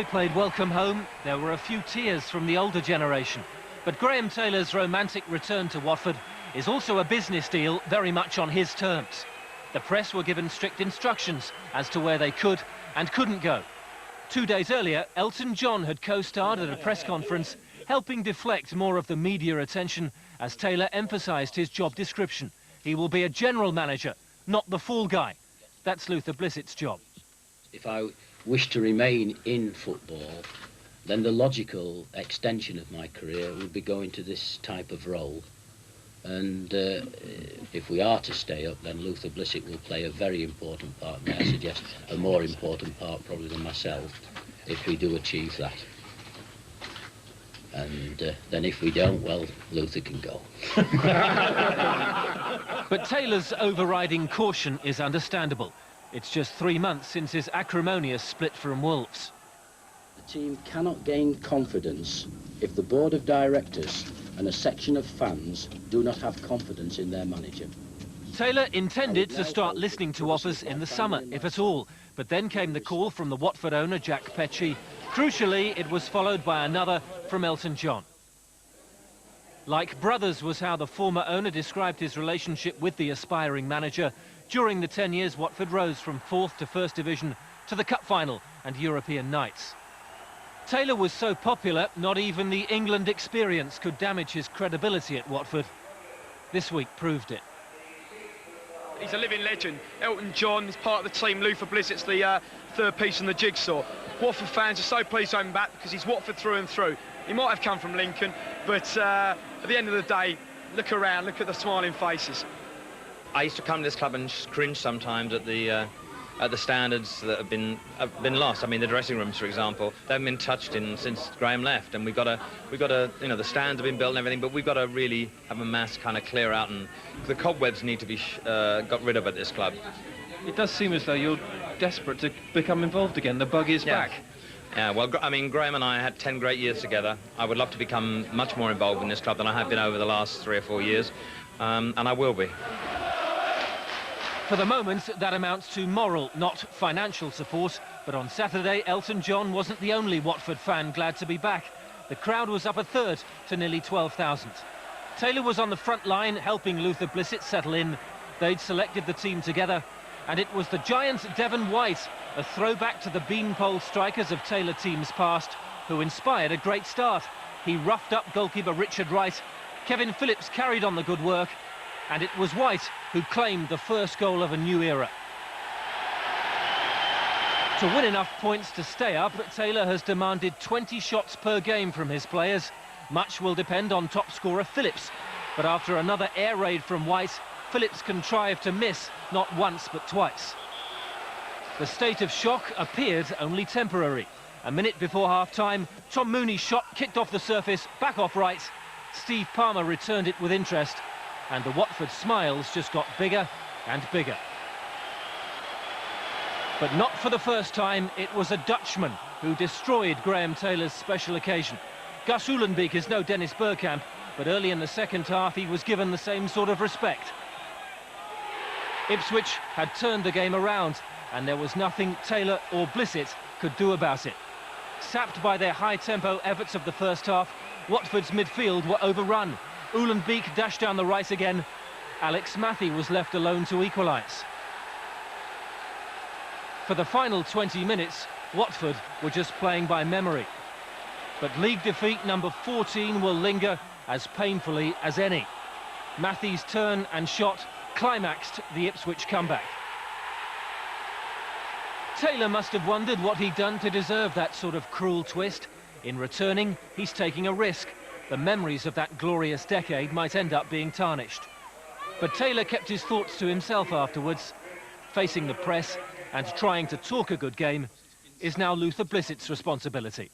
boy played welcome home, there were a few tears from the older generation. But Graham Taylor's romantic return to Watford is also a business deal very much on his terms. The press were given strict instructions as to where they could and couldn't go. 2 days earlier, Elton John had co-starred at a press conference, helping deflect more of the media attention as Taylor emphasised his job description. He will be a general manager, not the fall guy. That's Luther Blissett's job. If I wish to remain in football, then the logical extension of my career would be going to this type of role. And if we are to stay up, then Luther Blissett will play a very important part. May I suggest a more important part probably than myself, if we do achieve that. And then if we don't, well, Luther can go. But Taylor's overriding caution is understandable. It's just 3 months since his acrimonious split from Wolves. The team cannot gain confidence if the board of directors and a section of fans do not have confidence in their manager. Taylor intended to start listening to offers in the summer, if at all, but then came the call from the Watford owner, Jack Petchey. Crucially, it was followed by another from Elton John. Like brothers was how the former owner described his relationship with the aspiring manager. During the 10 years, Watford rose from 4th to 1st Division to the Cup Final and European nights. Taylor was so popular, not even the England experience could damage his credibility at Watford. This week proved it. He's a living legend. Elton John is part of the team. Luther Blissett's the third piece in the jigsaw. Watford fans are so pleased to have him back because he's Watford through and through. He might have come from Lincoln, but at the end of the day, look around, look at the smiling faces. I used to come to this club and cringe sometimes at the standards that have been lost. I mean, the dressing rooms, for example, they haven't been touched since Graham left, and we've got to, you know, the stands have been built and everything, but we've got to really have a mass kind of clear out, and the cobwebs need to be got rid of at this club. It does seem as though you're desperate to become involved again. The bug is back. Yeah, well, I mean, Graham and I had 10 great years together. I would love to become much more involved in this club than I have been over the last 3 or 4 years, and I will be. For the moment, that amounts to moral, not financial support. But on Saturday, Elton John wasn't the only Watford fan glad to be back. The crowd was up a third to nearly 12,000. Taylor was on the front line, helping Luther Blissett settle in. They'd selected the team together, and it was the giant Devon White, a throwback to the beanpole strikers of Taylor teams past, who inspired a great start. He roughed up goalkeeper Richard Wright. Kevin Phillips carried on the good work, and it was White who claimed the first goal of a new era. To win enough points to stay up, Taylor has demanded 20 shots per game from his players. Much will depend on top scorer Phillips, but after another air raid from White, Phillips contrived to miss not once but twice. The state of shock appeared only temporary. A minute before half-time, Tom Mooney's shot kicked off the surface, back off Wright. Steve Palmer returned it with interest, and the Watford smiles just got bigger and bigger. But not for the first time. It was a Dutchman who destroyed Graham Taylor's special occasion. Gus Uhlenbeek is no Dennis Bergkamp, but early in the second half he was given the same sort of respect. Ipswich had turned the game around, and there was nothing Taylor or Blissett could do about it. Sapped by their high-tempo efforts of the first half, Watford's midfield were overrun. Uhlenbeek dashed down the right again. Alex Matthey was left alone to equalise. For the final 20 minutes, Watford were just playing by memory. But league defeat number 14 will linger as painfully as any. Matthey's turn and shot climaxed the Ipswich comeback. Taylor must have wondered what he'd done to deserve that sort of cruel twist. In returning, he's taking a risk. The memories of that glorious decade might end up being tarnished. But Taylor kept his thoughts to himself afterwards. Facing the press and trying to talk a good game is now Luther Blissett's responsibility.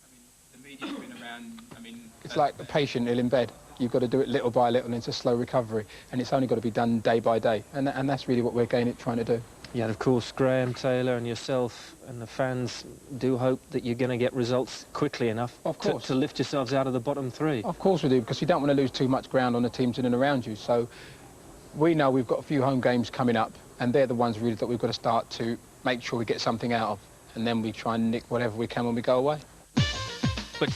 It's like a patient ill in bed. You've got to do it little by little, and it's a slow recovery, and it's only got to be done day by day, and that's really what we're trying to do. Yeah, and of course, Graham Taylor and yourself and the fans do hope that you're going to get results quickly enough to lift yourselves out of the bottom 3. Of course we do, because you don't want to lose too much ground on the teams in and around you. So we know we've got a few home games coming up, and they're the ones really that we've got to start to make sure we get something out of, and then we try and nick whatever we can when we go away. But